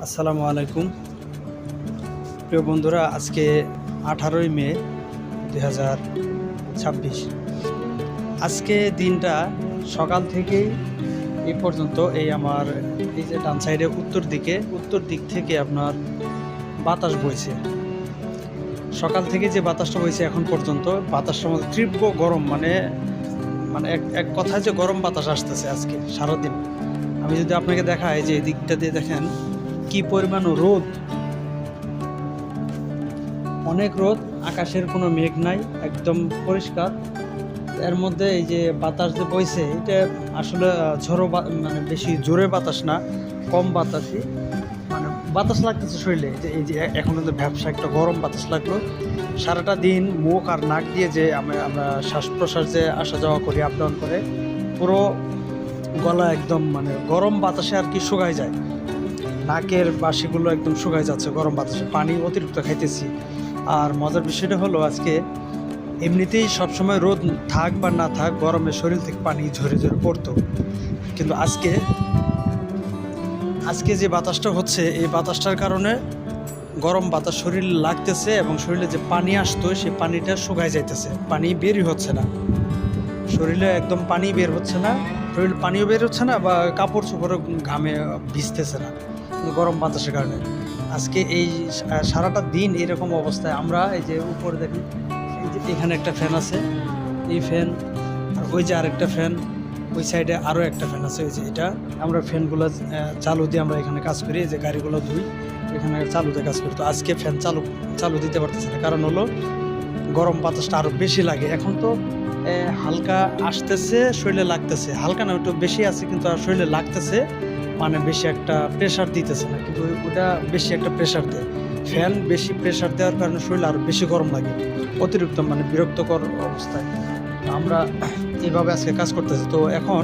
আসসালামু আলাইকুম প্রিয় বন্ধুরা, আজকে 18ই মে 2026। আজকে দিনটা সকাল থেকেই এই পর্যন্ত আমার এই যে ডান সাইডে উত্তর দিক থেকে আপনার বাতাস বইছে। সকাল থেকে যে বাতাসটা বইছে এখন পর্যন্ত বাতাসটার মধ্যে তীব্র গরম, মানে মানে এক কথায় যে গরম বাতাস আসতেছে আজকে সারাদিন। আমি যদি আপনাকে দেখাই যে এই দিকটা দিয়ে দেখেন কি পরিমাণ রোদ, অনেক রোদ, আকাশের কোনো মেঘ নাই, একদম পরিষ্কার। এর মধ্যে এই যে বাতাস যে বইছে এটা আসলে ঝড়ো মানে বেশি জোরে বাতাস না, কম বাতাসই, মানে বাতাস লাগতেছে শরীরে। যে এই যে এখন কিন্তু ব্যবসা একটা গরম বাতাস লাগলো। সারাটা দিন মুখ আর নাক দিয়ে যে আমরা শ্বাস প্রশ্বাস যে আসা যাওয়া করি, আপ ডাউন করে, পুরো গলা একদম মানে গরম বাতাসে আর কি শুকায় যায়। নাকের বাঁশিগুলো একদম শুকায় যাচ্ছে গরম বাতাসে, পানি অতিরিক্ত খাইতেছি। আর মজার বিষয়টা হলো আজকে এমনিতেই সবসময় রোদ থাক বা না থাক গরমে শরীর থেকে পানি ঝরে ঝরে পড়তো, কিন্তু আজকে যে বাতাসটা হচ্ছে এই বাতাসটার কারণে গরম বাতাস শরীরে লাগতেছে এবং শরীরে যে পানি আসতো সেই পানিটা শুকায় যাইতেছে, পানি বেরই হচ্ছে না শরীরে, একদম পানি বের হচ্ছে না, শরীরে পানিও বের হচ্ছে না বা কাপড় চোপড়ও ঘামে ভিজতেছে না গরম বাতাসের কারণে। আজকে এই সারাটা দিন এরকম অবস্থায় আমরা এই যে উপরে দেখি, এই যে এখানে একটা ফ্যান আছে, এই ফ্যান, আর ওই যে আরেকটা ফ্যান, ওই সাইডে আরও একটা ফ্যান আছে, ওই যে এটা। আমরা ফ্যানগুলো চালু দিয়ে আমরা এখানে কাজ করি, এই যে গাড়িগুলো ধুই এখানে চালুতে কাজ করি। তো আজকে ফ্যান চালু দিতে পারতেছে না, কারণ হলো গরম বাতাসটা আরও বেশি লাগে। এখন তো হালকা আসতেছে, শরীরে লাগতেছে, হালকা না একটু বেশি আছে কিন্তু আর শরীরে লাগতেছে, মানে বেশি একটা প্রেশার দিতেছে না, কিন্তু ওটা বেশি একটা প্রেশার দেয়। ফ্যান বেশি প্রেশার দেওয়ার কারণে শরীরে আরও বেশি গরম লাগে, অতিরিক্ত মানে বিরক্তকর অবস্থায়। আমরা এইভাবে আজকে কাজ করতেছি। তো এখন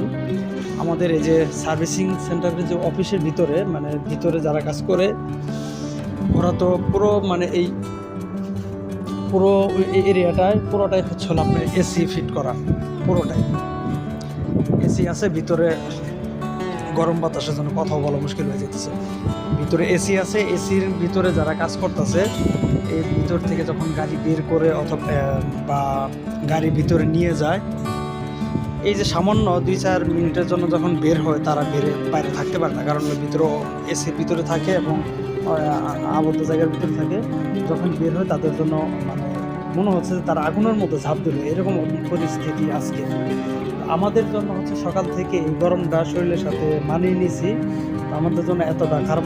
আমাদের এই যে সার্ভিসিং সেন্টারের যে অফিসের ভিতরে, মানে ভিতরে যারা কাজ করে ওরা তো পুরো মানে এই পুরো এরিয়াটায় পুরোটাই হচ্ছে হলো আপনার এসি ফিট করা, পুরোটাই এসি আছে ভিতরে। গরম বাতাসের জন্য কথাও বলা মুশকিল হয়ে যেতেছে। ভিতরে এসি আছে, এসির ভিতরে যারা কাজ করতেছে এই ভিতর থেকে যখন গাড়ি বের করে অথবা বা গাড়ি ভিতরে নিয়ে যায়, এই যে সামান্য 2-4 মিনিটের জন্য যখন বের হয় তারা বাইরে থাকতে পারে না, কারণ ওই ভিতরে এসির ভিতরে থাকে এবং আবদ্ধ জায়গার ভিতরে থাকে। যখন বের হয় তাদের জন্য মানে মনে হচ্ছে যে তারা আগুনের মধ্যে ঝাঁপ দিল, এরকম পরিস্থিতি আজকে। আমাদের জন্য হচ্ছে সকাল থেকে এই গরমটা শরীরের সাথে মানিয়ে নিয়েছি, আমাদের জন্য এতটা খারাপ